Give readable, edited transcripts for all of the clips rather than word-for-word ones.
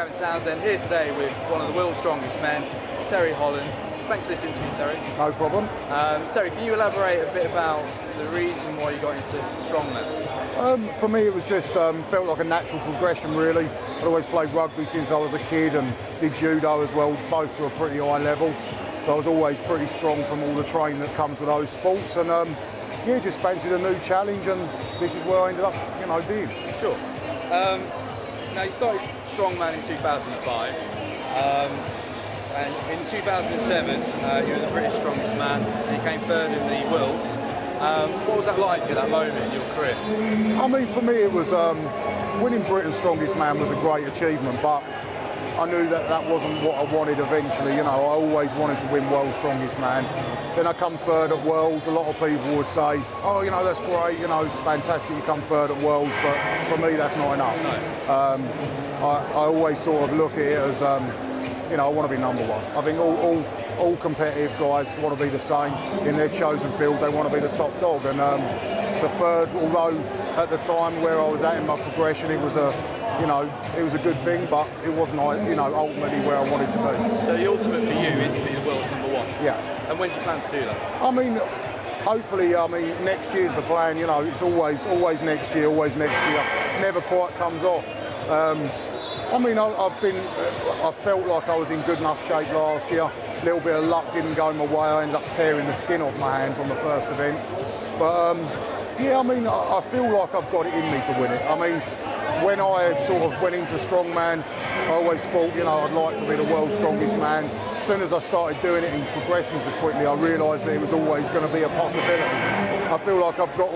Gavin Townsend here today with one of the world's strongest men, Hollands. Thanks for this interview, Terry. No problem. Terry, can you elaborate a bit about the reason why you got into strongman? For me, it was just felt like a natural progression, really. I'd always played rugby since I was a kid and did judo as well, both to a pretty high level. So I was always pretty strong from all the training that comes with those sports. And yeah, just fancied a new challenge, and this is where I ended up, being. Sure. Now you started strongman in 2005. And in 2007, you were the British strongest man, and you came third in the world. What was that like at that moment in your career? I mean, for me, it was winning Britain's strongest man was a great achievement, but I knew that wasn't what I wanted eventually. I always wanted to win world's strongest man. Then I come third at Worlds. A lot of people would say, "Oh, that's great. It's fantastic you come third at Worlds," but for me, that's not enough. No. I always sort of look at it as I want to be number one. I think all competitive guys want to be the same in their chosen field. They want to be the top dog, and so third. Although at the time where I was at in my progression, it was a good thing, but it wasn't ultimately where I wanted to be. So the ultimate for you is to be the world's number one. Yeah. And when do you plan to do that? I mean, hopefully. Next year's the plan. It's always next year, always next year. Never quite comes off. I felt like I was in good enough shape last year. A little bit of luck didn't go my way. I ended up tearing the skin off my hands on the first event. But I feel like I've got it in me to win it. When I sort of went into strongman, I always thought, I'd like to be the world's strongest man. As soon as I started doing it and progressing so quickly, I realised that it was always going to be a possibility. I feel like I've got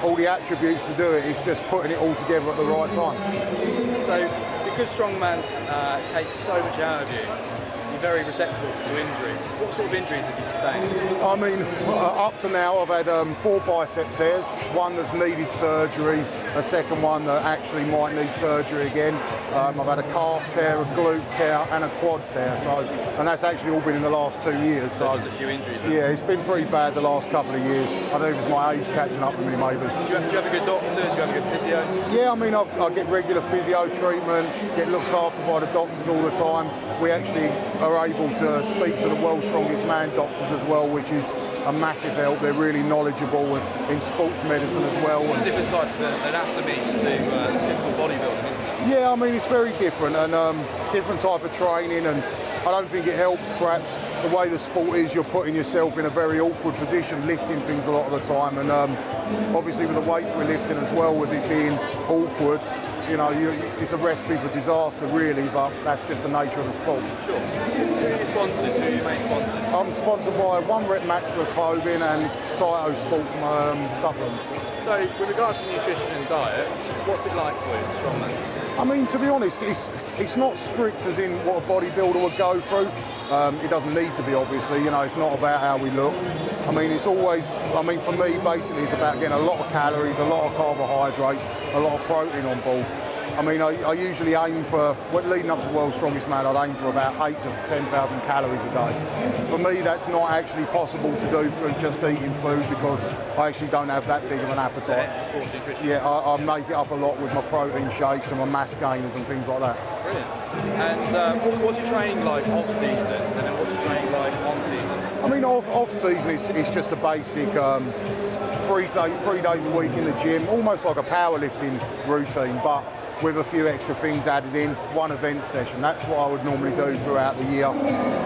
all the attributes to do it. It's just putting it all together at the right time. So, because strongman takes so much out of you, you're very receptible to injury. What sort of injuries have you sustained? Up to now I've had 4 bicep tears, one that's needed surgery, a second one that actually might need surgery again. I've had a calf tear, a glute tear and a quad tear, and that's actually all been in the last 2 years. So just a few injuries then? Yeah, it's been pretty bad the last couple of years. I think it was my age catching up with me maybe. Do you have a good doctor? Do you have a good physio? Yeah, I get regular physio treatment, get looked after by the doctors all the time. We actually are able to speak to the world's strongest man doctors as well, which is a massive help. They're really knowledgeable in sports medicine as well. It's a different type of anatomy to typical bodybuilding, isn't it? Yeah, it's very different and different type of training, and I don't think it helps perhaps the way the sport is. You're putting yourself in a very awkward position, lifting things a lot of the time, and obviously with the weights we're lifting as well, with it being awkward, it's a recipe for disaster really, but that's just the nature of the sport. Sure. Who are your sponsors? Who are your main sponsors? I'm sponsored by One Rep Max for clothing and Cyto Sport for supplements. So with regards to nutrition and diet, what's it like for you as a strongman? To be honest, it's not strict as in what a bodybuilder would go through. It doesn't need to be, obviously. It's not about how we look. It's always, for me, basically, it's about getting a lot of calories, a lot of carbohydrates, a lot of protein on board. I usually aim for, leading up to World's Strongest Man, I'd aim for about 8,000 to 10,000 calories a day. For me, that's not actually possible to do through just eating food, because I actually don't have that big of an appetite. Sports nutrition. Yeah, I make it up a lot with my protein shakes and my mass gainers and things like that. Brilliant. And what's your training like off season, and then what's your training like on season? Off season, it's just a basic 3 days a week in the gym, almost like a powerlifting routine, but with a few extra things added in, one event session. That's what I would normally do throughout the year.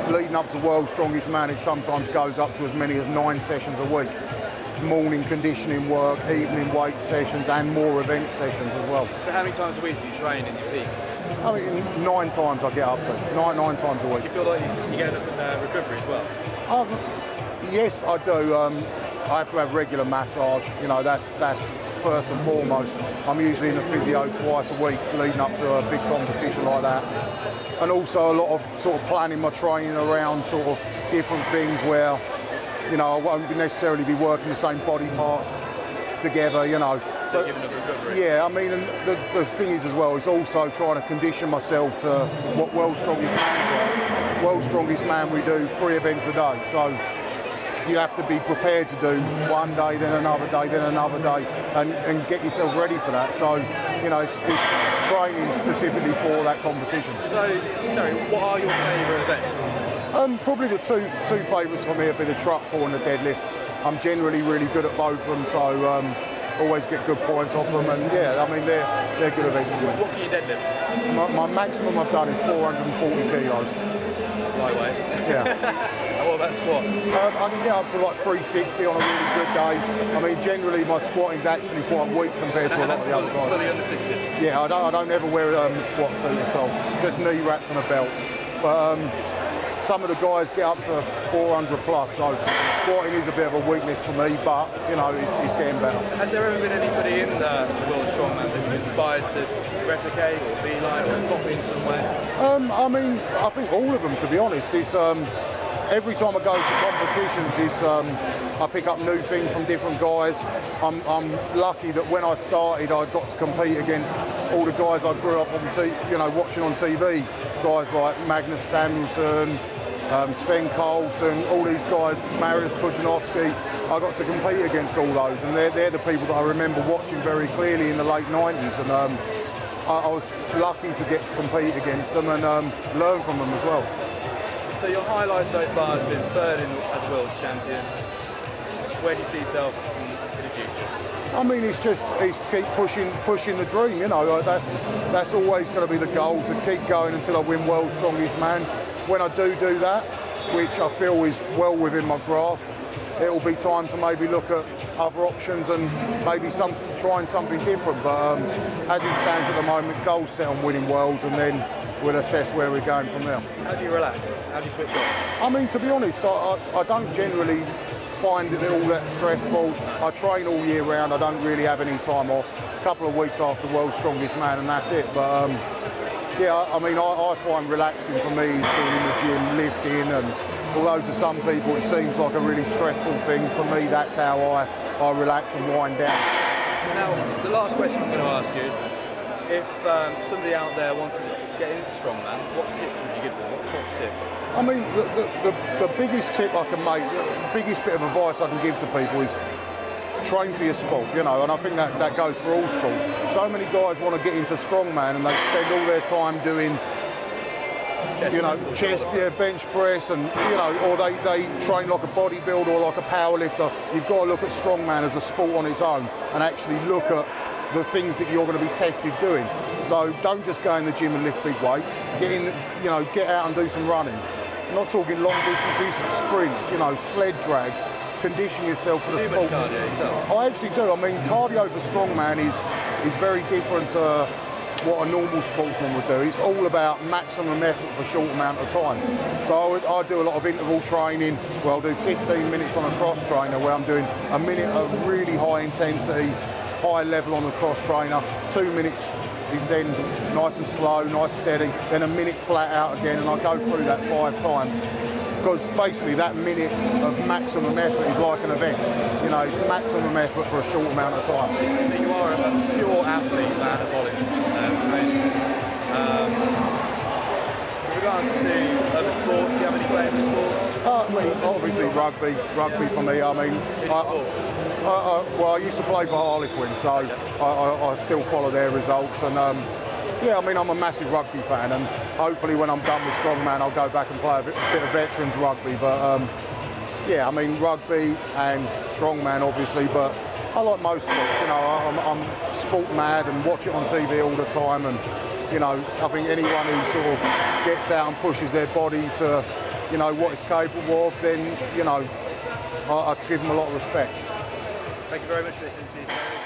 Leading up to World's Strongest Man, it sometimes goes up to as many as 9 sessions a week. It's morning conditioning work, evening weight sessions and more event sessions as well. So how many times a week do you train in your peak? 9 times I get up to, 9 times a week. Do you feel like you get enough recovery as well? Yes, I do. I have to have regular massage. That's first and foremost. I'm usually in the physio twice a week leading up to a big competition like that. And also a lot of sort of planning my training around sort of different things where, I won't necessarily be working the same body parts together, So giving enough recovery? Yeah, and the thing is as well, is also trying to condition myself to what World's Strongest Man is like. World's Strongest Man, we do 3 events a day. So you have to be prepared to do one day, then another day, then another day, and get yourself ready for that. So, it's training specifically for that competition. So, Terry, what are your favourite events? Probably the two favourites for me would be the truck pull and the deadlift. I'm generally really good at both of them, so always get good points off them, and they're good events for me. What can you deadlift? My maximum I've done is 440 kilos. Lightweight. Yeah. And what about squats? I can get up to like 360 on a really good day. Generally my squatting's actually quite weak compared to a lot of the other guys. Fully unassisted? Yeah, I don't ever wear a squat suit at all. Just knee wraps and a belt. But some of the guys get up to 400 plus, so squatting is a bit of a weakness for me, but it's getting better. Has there ever been anybody in the world of strongman that you've inspired to replicate or be like or copy in some way? I think all of them, to be honest. It's every time I go to competitions, I pick up new things from different guys. I'm lucky that when I started, I got to compete against all the guys I grew up on, watching on TV. Guys like Magnus Samuelsson, Sven Karlsson, all these guys, Mariusz Pudzianowski. I got to compete against all those, and they're the people that I remember watching very clearly in the late 90s. And I was lucky to get to compete against them and learn from them as well. So your highlight so far has been third as world champion. Where do you see yourself in the future? It's keep pushing the dream. That's always going to be the goal, to keep going until I win World's Strongest Man. When I do that, which I feel is well within my grasp, it will be time to maybe look at other options and maybe trying something different. But as it stands at the moment, goal set on winning Worlds, and then we'll assess where we're going from there. How do you relax? How do you switch off? To be honest, I don't generally find it all that stressful. I train all year round. I don't really have any time off. A couple of weeks after World's Strongest Man, and that's it. But I find relaxing for me being in the gym, lifting, and although to some people it seems like a really stressful thing, for me that's how I relax and wind down. Now, the last question I'm going to ask you is, if somebody out there wants to get into strongman, what tips would you give them? What top tips? The biggest tip I can make, the biggest bit of advice I can give to people is train for your sport, and I think that goes for all sports. So many guys want to get into strongman and they spend all their time doing bench press, and or they train like a bodybuilder or like a powerlifter. You've got to look at strongman as a sport on its own and actually look at the things that you're going to be tested doing. So don't just go in the gym and lift big weights. Get out and do some running. I'm not talking long distances, sprints, sled drags. Condition yourself for the sport. Do much cardio yourself? I actually do. Cardio for strongman is very different to what a normal sportsman would do. It's all about maximum effort for a short amount of time. So I do a lot of interval training where I'll do 15 minutes on a cross trainer, where I'm doing a minute of really high intensity, high level on the cross trainer. 2 minutes is then nice and slow, nice steady, then a minute flat out again, and I go through that 5 times. Because basically that minute of maximum effort is like an event. It's maximum effort for a short amount of time. So you are a pure athlete, anabolic training. With regards to other sports, do you have any favourite sports? Obviously rugby for me. I used to play for Harlequin, so I still follow their results, and I'm a massive rugby fan, and hopefully when I'm done with strongman I'll go back and play a bit of veterans rugby. But rugby and strongman obviously, but I like most sports. I'm sport mad and watch it on TV all the time, and I think anyone who sort of gets out and pushes their body to what it's capable of, then I give them a lot of respect. Thank you very much for this interview, Terry.